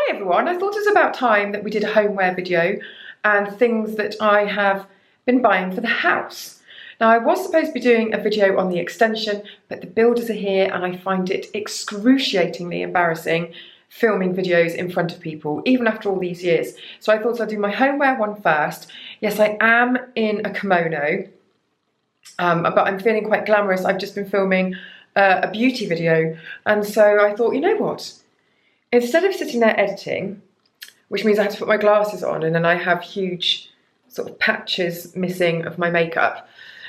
Hi everyone, I thought it was about time that we did a homeware video and things that I have been buying for the house. Now I was supposed to be doing a video on the extension, but the builders are here and I find it excruciatingly embarrassing filming videos in front of people, even after all these years. So I thought I'd do my homeware one first. Yes, I am in a kimono, but I'm feeling quite glamorous. I've just been filming a beauty video, and so I thought, you know what? Instead of sitting there editing, which means I have to put my glasses on and then I have huge sort of patches missing of my makeup,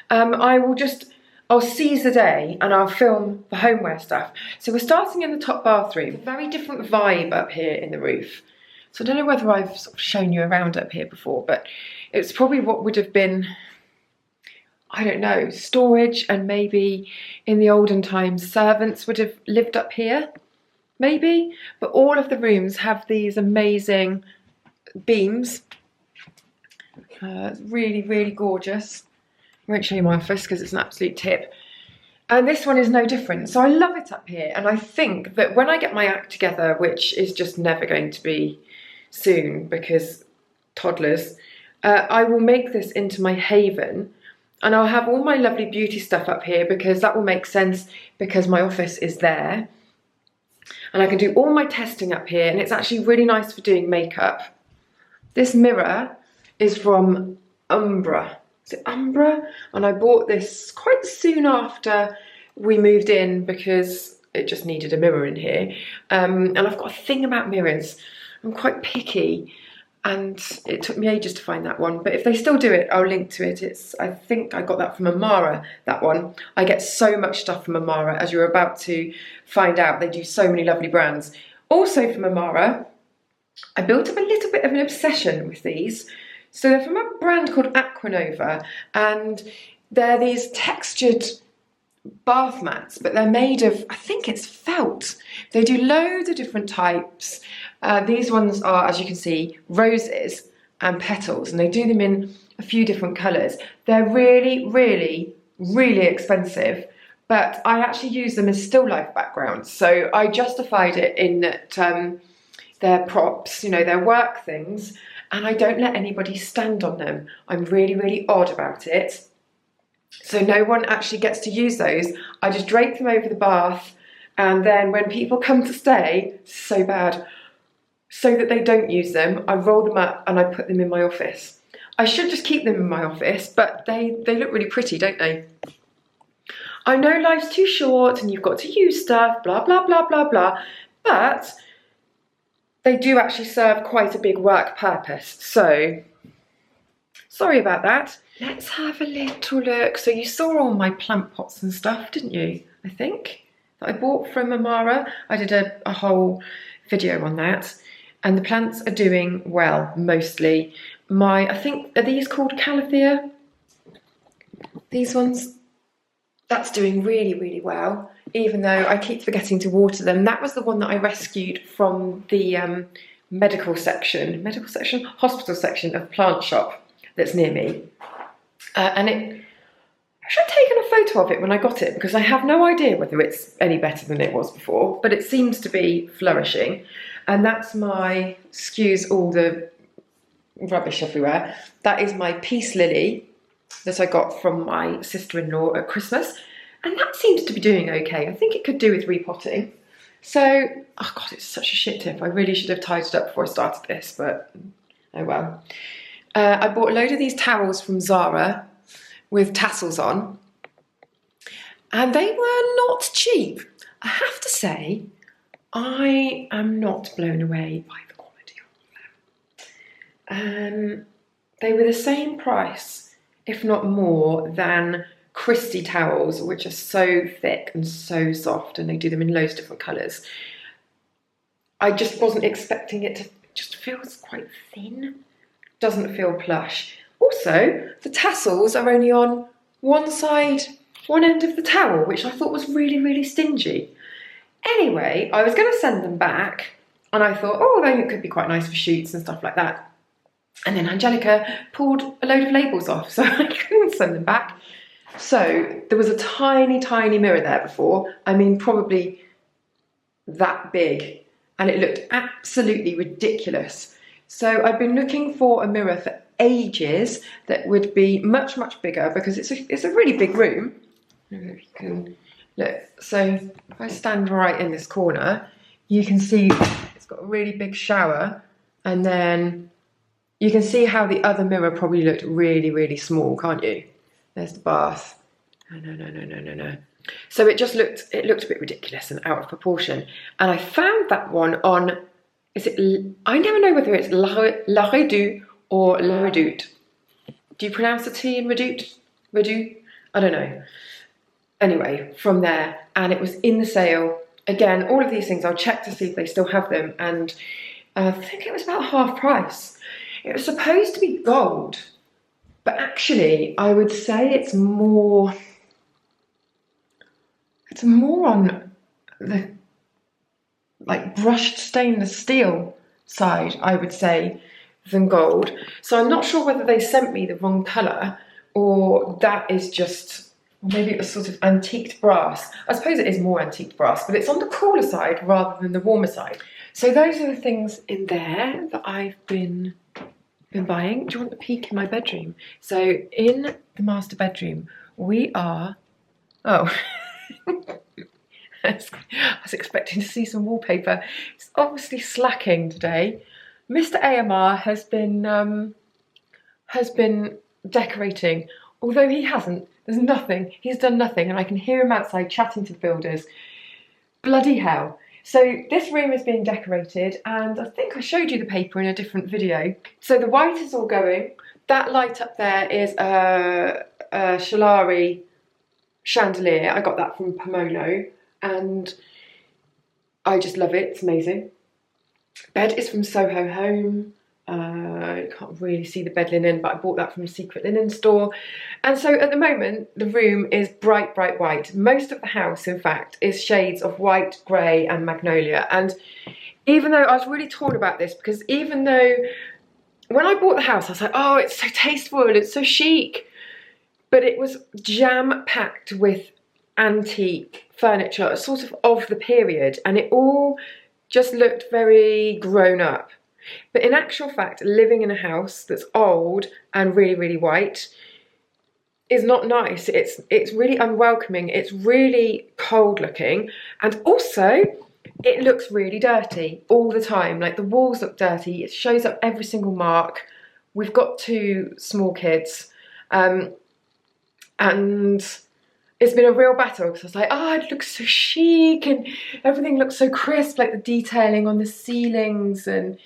I'll seize the day and I'll film the homeware stuff. So we're starting in the top bathroom. Very different vibe up here in the roof. So I don't know whether I've sort of shown you around up here before, but it's probably what would have been, I don't know, storage, and maybe in the olden times servants would have lived up here. Maybe, but all of the rooms have these amazing beams. Really, really gorgeous. I won't show you my office because it's an absolute tip. And this one is no different. So I love it up here. And I think that when I get my act together, which is just never going to be soon because toddlers, I will make this into my haven. And I'll have all my lovely beauty stuff up here because that will make sense because my office is there. And I can do all my testing up here, and it's actually really nice for doing makeup. This mirror is from Umbra. Is it Umbra? And I bought this quite soon after we moved in because it just needed a mirror in here. And I've got a thing about mirrors. I'm quite picky, and it took me ages to find that one. But if they still do it, I'll link to it. I think I got that from Amara, that one. I get so much stuff from Amara, as you're about to find out. They do so many lovely brands. Also from Amara, I built up a little bit of an obsession with these. So they're from a brand called Aquanova, and they're these textured bath mats, but they're made of, I think it's felt. They do loads of different types. These ones are, as you can see, roses and petals, and they do them in a few different colours. They're really, really, really expensive, but I actually use them as still life backgrounds. So I justified it in that they're props, you know, they're work things, and I don't let anybody stand on them. I'm really, really odd about it. So no one actually gets to use those. I just drape them over the bath, and then when people come to stay, so bad, so that they don't use them, I roll them up and I put them in my office. I should just keep them in my office, but they look really pretty, don't they? I know life's too short and you've got to use stuff, blah, blah, blah, blah, blah, but they do actually serve quite a big work purpose. So, sorry about that. Let's have a little look. So you saw all my plant pots and stuff, didn't you? I think, that I bought from Amara. I did a whole video on that. And the plants are doing well, mostly. I think, are these called Calathea? These ones? That's doing really, really well, even though I keep forgetting to water them. That was the one that I rescued from the hospital section of Plant Shop that's near me. And I should have taken a photo of it when I got it because I have no idea whether it's any better than it was before, but it seems to be flourishing. And that's my, excuse all the rubbish everywhere, that is my peace lily that I got from my sister-in-law at Christmas. And that seems to be doing okay. I think it could do with repotting. So, oh God, it's such a shit tip. I really should have tied it up before I started this, but oh well. I bought a load of these towels from Zara with tassels on, and they were not cheap. I have to say, I am not blown away by the quality of them. They were the same price, if not more, than Christie towels, which are so thick and so soft, and they do them in loads of different colours. I just wasn't expecting it to, it just feels quite thin. Doesn't feel plush. Also, the tassels are only on one side, one end of the towel, which I thought was really, really stingy. Anyway, I was going to send them back, and I thought, oh, then it could be quite nice for shoots and stuff like that. And then Angelica pulled a load of labels off, so I couldn't send them back. So there was a tiny, tiny mirror there before. I mean, probably that big. and it looked absolutely ridiculous. So I've been looking for a mirror for ages that would be much, much bigger, because it's a really big room. I don't know if you can look. So if I stand right in this corner, you can see it's got a really big shower, and then you can see how the other mirror probably looked really, really small, can't you? There's the bath. No. So it looked a bit ridiculous and out of proportion. And I found that one on, I never know whether it's La Redoute or La Redoute. Do you pronounce the T in Redoute? Redoute? I don't know. Anyway, from there, and it was in the sale. Again, all of these things, I'll check to see if they still have them. And I think it was about half price. It was supposed to be gold, but actually I would say it's more on the like brushed stainless steel side, I would say, than gold. So I'm not sure whether they sent me the wrong colour, or that is just, or maybe it was sort of antiqued brass. I suppose it is more antiqued brass, but it's on the cooler side rather than the warmer side. So those are the things in there that I've been buying. Do you want a peek in my bedroom? So in the master bedroom, we are, oh, I was expecting to see some wallpaper. It's obviously slacking today. Mr. AMR has been decorating, although he hasn't. There's nothing. He's done nothing, and I can hear him outside chatting to the builders. Bloody hell. So this room is being decorated, and I think I showed you the paper in a different video. So the white is all going. That light up there is a Shalari chandelier. I got that from Pomolo, and I just love it. It's amazing. Bed is from Soho Home. You can't really see the bed linen, but I bought that from a secret linen store. And so at the moment, the room is bright, bright white. Most of the house, in fact, is shades of white, grey and magnolia. And even though I was really torn about this, because even though when I bought the house, I was like, oh, it's so tasteful, it's so chic. But it was jam-packed with antique furniture, sort of the period. And it all just looked very grown up. But in actual fact, living in a house that's old and really, really white is not nice. It's really unwelcoming. It's really cold looking. And also, it looks really dirty all the time. Like the walls look dirty. It shows up every single mark. We've got 2 small kids. And it's been a real battle, because I was like, oh, it looks so chic and everything looks so crisp, like the detailing on the ceilings, and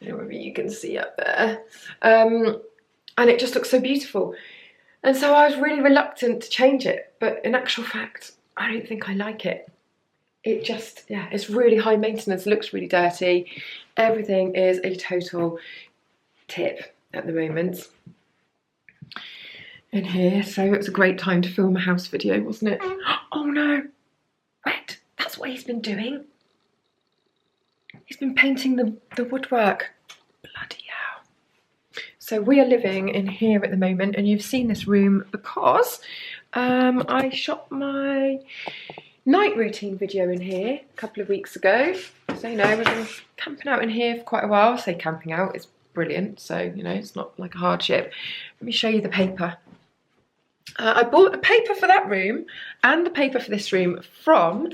I don't know whether you can see up there. And it just looks so beautiful. And so I was really reluctant to change it, but in actual fact, I don't think I like it. It just, yeah, it's really high maintenance, looks really dirty. Everything is a total tip at the moment in here. So it was a great time to film a house video, wasn't it? Oh no, wait, that's what he's been doing. He's been painting the woodwork. Bloody hell. So we are living in here at the moment, and you've seen this room because I shot my night routine video in here a couple of weeks ago. So, you know, we've been camping out in here for quite a while. I say camping out, it's brilliant. So, you know, it's not like a hardship. Let me show you the paper. I bought the paper for that room and the paper for this room from,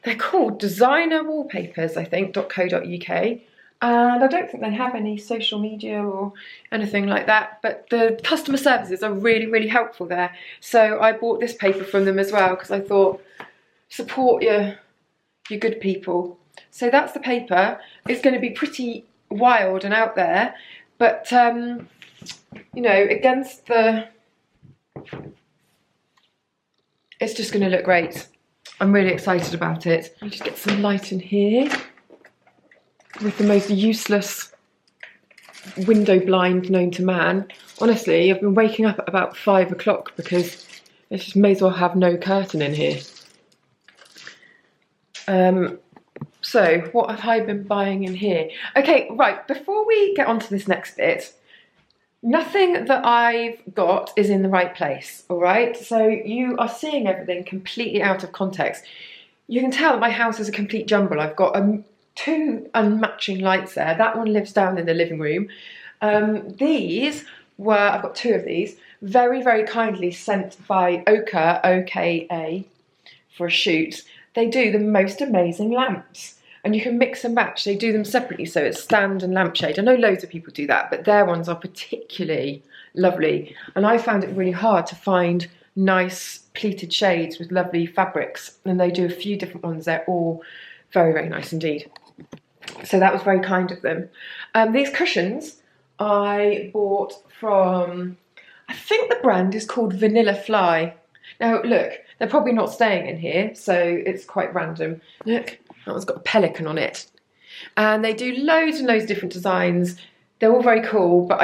they're called Designer Wallpapers, I think, .co.uk. And I don't think they have any social media or anything like that, but the customer services are really, really helpful there. So I bought this paper from them as well, because I thought, support your good people. So that's the paper. It's going to be pretty wild and out there, but you know, against the, it's just going to look great. I'm really excited about it. Let me just get some light in here with the most useless window blind known to man. Honestly, I've been waking up at about 5 o'clock because I just may as well have no curtain in here. So what have I been buying in here? Okay, right, before we get on to this next bit, nothing that I've got is in the right place, all right? So you are seeing everything completely out of context. You can tell that my house is a complete jumble. I've got two unmatching lights there. That one lives down in the living room. These were, I've got two of these, very, very kindly sent by Oka, O-K-A, for a shoot. They do the most amazing lamps, and you can mix and match. They do them separately, so it's stand and lampshade. I know loads of people do that, but their ones are particularly lovely. And I found it really hard to find nice pleated shades with lovely fabrics, and they do a few different ones. They're all very, very nice indeed. So that was very kind of them. These cushions I bought from, I think the brand is called Vanilla Fly. Now look, they're probably not staying in here, so it's quite random. Look, that one's got a pelican on it. And they do loads and loads of different designs. They're all very cool, but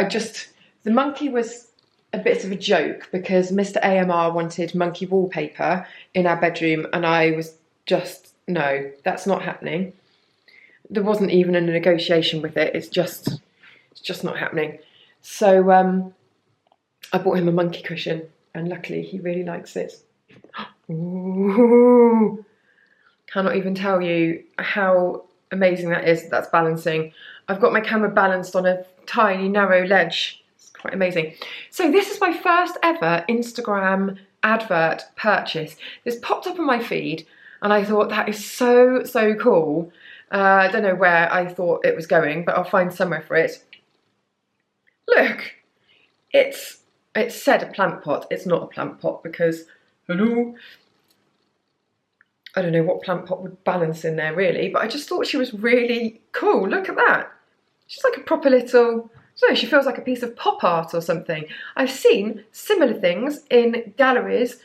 the monkey was a bit of a joke because Mr. AMR wanted monkey wallpaper in our bedroom, and I was just, no, that's not happening. There wasn't even a negotiation with it. It's just not happening. So I bought him a monkey cushion, and luckily he really likes it. Ooh. Cannot even tell you how amazing that is. That's balancing. I've got my camera balanced on a tiny narrow ledge. It's quite amazing. So this is my first ever Instagram advert purchase. This popped up on my feed and I thought that is so, so cool. I don't know where I thought it was going, but I'll find somewhere for it. Look, it said a plant pot. It's not a plant pot because, hello, I don't know what plant pot would balance in there really, but I just thought she was really cool. Look at that. She's like a proper little, I don't know, she feels like a piece of pop art or something. I've seen similar things in galleries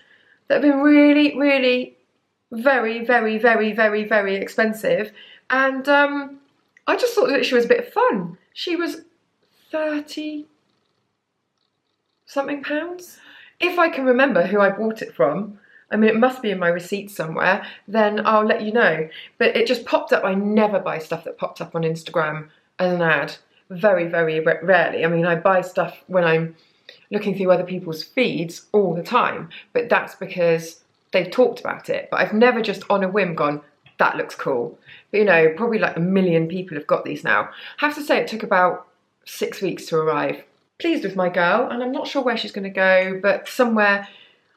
that have been really, really very, very, very, very, very expensive. And I just thought that she was a bit of fun. She was 30 something pounds. If I can remember who I bought it from, I mean, it must be in my receipts somewhere, then I'll let you know. But it just popped up. I never buy stuff that popped up on Instagram as an ad. Very, very rarely. I mean, I buy stuff when I'm looking through other people's feeds all the time, but that's because they've talked about it. But I've never just on a whim gone, that looks cool. But you know, probably like 1 million people have got these now. I have to say it took about 6 weeks to arrive. Pleased with my girl, and I'm not sure where she's going to go, but somewhere,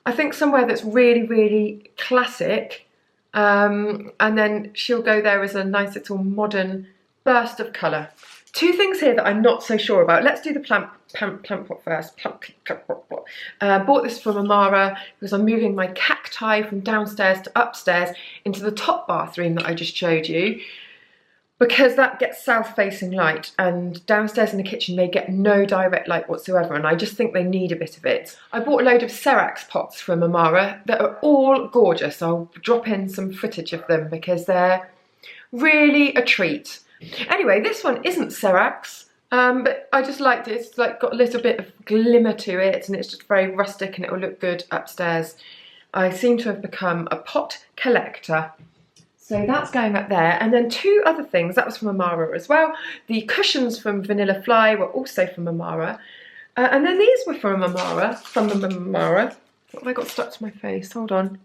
I think somewhere that's really, really classic, and then she'll go there as a nice little modern burst of colour. Two things here that I'm not so sure about. Let's do the plant pot first. Bought this from Amara because I'm moving my cacti from downstairs to upstairs into the top bathroom that I just showed you, because that gets south-facing light, and downstairs in the kitchen they get no direct light whatsoever, and I just think they need a bit of it. I bought a load of Serax pots from Amara that are all gorgeous. I'll drop in some footage of them because they're really a treat. Anyway, this one isn't Serax, but I just liked it. It's like got a little bit of glimmer to it, and it's just very rustic, and it will look good upstairs. I seem to have become a pot collector. So that's going up there. And then two other things, that was from Amara as well. The cushions from Vanilla Fly were also from Amara. And then these were from Amara, What have I got stuck to my face? Hold on.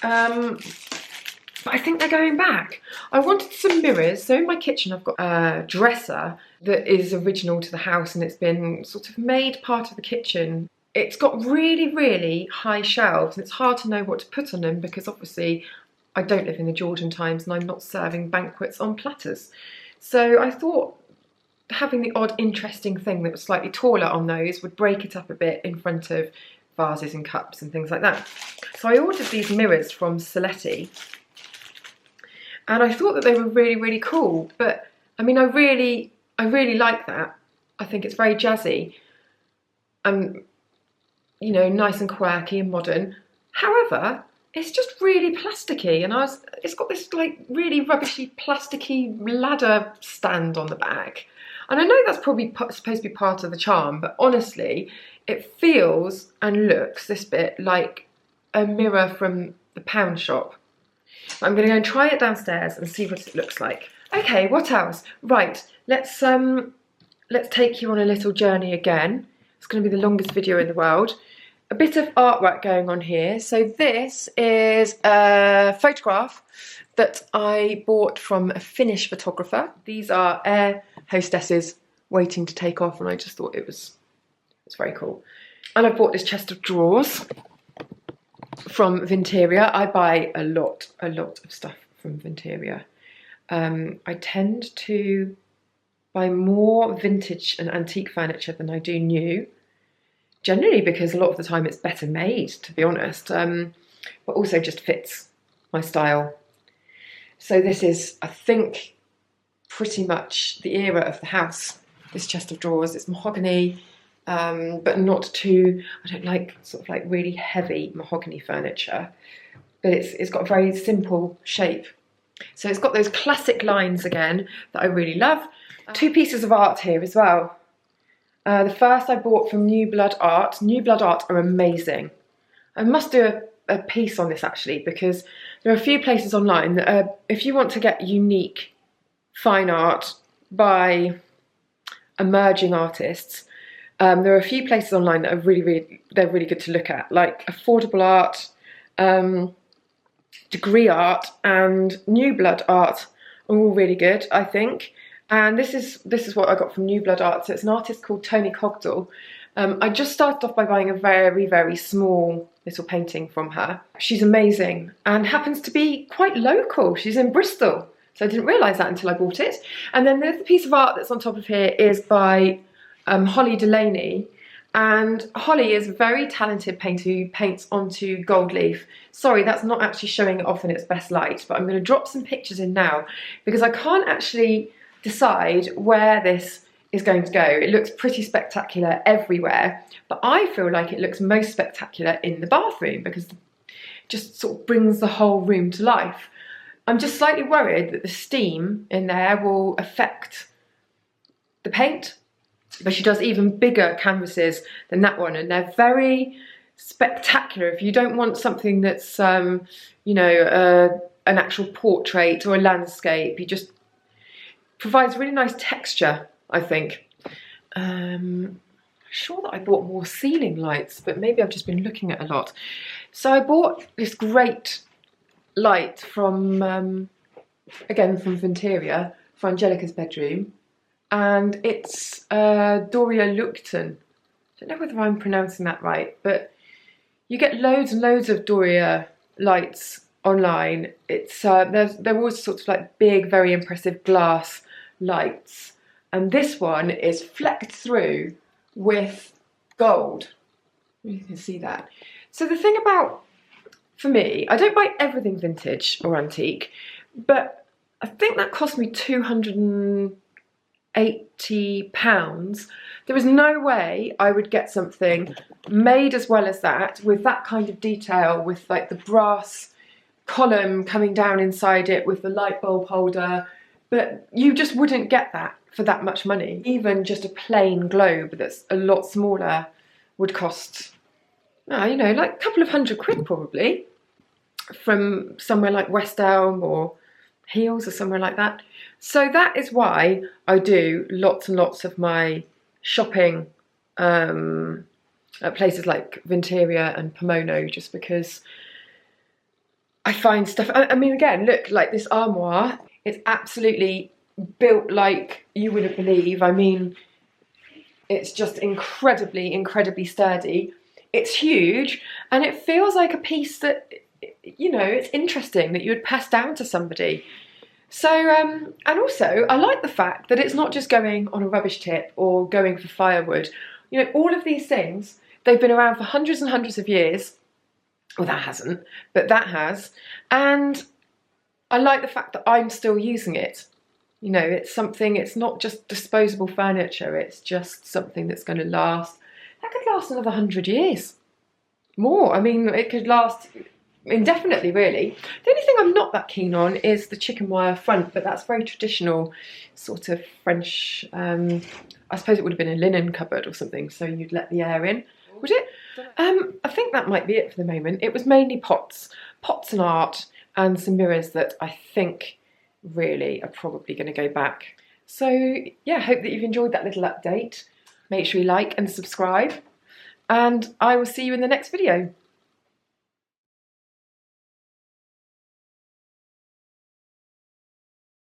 But I think they're going back. I wanted some mirrors. So in my kitchen I've got a dresser that is original to the house, and it's been sort of made part of the kitchen. It's got really, really high shelves, and it's hard to know what to put on them because obviously I don't live in the Georgian times and I'm not serving banquets on platters. So I thought having the odd interesting thing that was slightly taller on those would break it up a bit in front of vases and cups and things like that. So I ordered these mirrors from Soletti, and I thought that they were really, really cool. But I mean, I really like that. I think it's very jazzy and, you know, nice and quirky and modern. However, it's just really plasticky, and it's got this like really rubbishy plasticky ladder stand on the back. And I know that's probably supposed to be part of the charm, but honestly, it feels and looks this bit like a mirror from the pound shop. I'm going to go and try it downstairs and see what it looks like. Okay, what else? Right, let's take you on a little journey again. It's going to be the longest video in the world. a bit of artwork going on here. So this is a photograph that I bought from a Finnish photographer. These are air hostesses waiting to take off, and I just thought it's very cool. And I bought this chest of drawers from Vinteria. I buy a lot of stuff from Vinteria. I tend to buy more vintage and antique furniture than I do new, generally because a lot of the time it's better made, to be honest, but also just fits my style. So this is, I think, pretty much the era of the house, this chest of drawers. It's mahogany, but not too, I don't like sort of like really heavy mahogany furniture, but it's got a very simple shape. So it's got those classic lines again that I really love. Two pieces of art here as well. The first I bought from New Blood Art. New Blood Art are amazing. I must do a piece on this actually, because there are a few places online that if you want to get unique fine art by emerging artists, there are a few places online that are they're really good to look at, like Affordable Art, Degree Art and New Blood Art are all really good, I think. And this is what I got from New Blood Art. So it's an artist called Tony Cogdell. I just started off by buying a very small little painting from her. She's amazing and happens to be quite local. She's in Bristol, so I didn't realise that until I bought it. And then the piece of art that's on top of here is by Holly Delaney. And Holly is a very talented painter who paints onto gold leaf. Sorry, that's not actually showing it off in its best light, but I'm going to drop some pictures in now because I can't actually decide where this is going to go. It looks pretty spectacular everywhere, but I feel like it looks most spectacular in the bathroom because it just sort of brings the whole room to life. I'm just slightly worried that the steam in there will affect the paint, but she does even bigger canvases than that one, and they're very spectacular. If you don't want something that's, you know, an actual portrait or a landscape, it just provides really nice texture, I think. I'm sure that I bought more ceiling lights, but maybe I've just been looking at a lot. So I bought this great light from, again, from Vinteria, for Angelica's bedroom. And it's Doria Lukton. I don't know whether I'm pronouncing that right, but you get loads and loads of Doria lights online. It's they're always sort of like big, very impressive glass lights, and this one is flecked through with gold. You can see that. So the thing about, for me, I don't buy everything vintage or antique, but I think that cost me £280. There is no way I would get something made as well as that, with that kind of detail, with like the brass column coming down inside it, with the light bulb holder, but you just wouldn't get that for that much money. Even just a plain globe that's a lot smaller would cost, you know, like a couple of £100 probably, from somewhere like West Elm or Heels or somewhere like that. So that is why I do lots and lots of my shopping at places like Vinteria and Pomono, just because I find stuff. I mean, again, look, like this armoire, it's absolutely built like you wouldn't believe. I mean, it's just incredibly sturdy. It's huge, and it feels like a piece that, you know, it's interesting that you would pass down to somebody. So, and also, I like the fact that it's not just going on a rubbish tip or going for firewood. You know, all of these things, they've been around for hundreds and hundreds of years. Well, that hasn't, but that has. And I like the fact that I'm still using it. You know, it's something, it's not just disposable furniture, it's just something that's going to last. That could last another 100 years. More. I mean, it could last indefinitely, really. The only thing I'm not that keen on is the chicken wire front, but that's very traditional, sort of French. I suppose it would have been a linen cupboard or something, so you'd let the air in, would it? I think that might be it for the moment. It was mainly pots and art, and some mirrors that I think really are probably going to go back. So yeah, I hope that you've enjoyed that little update. Make sure you like and subscribe, and I will see you in the next video.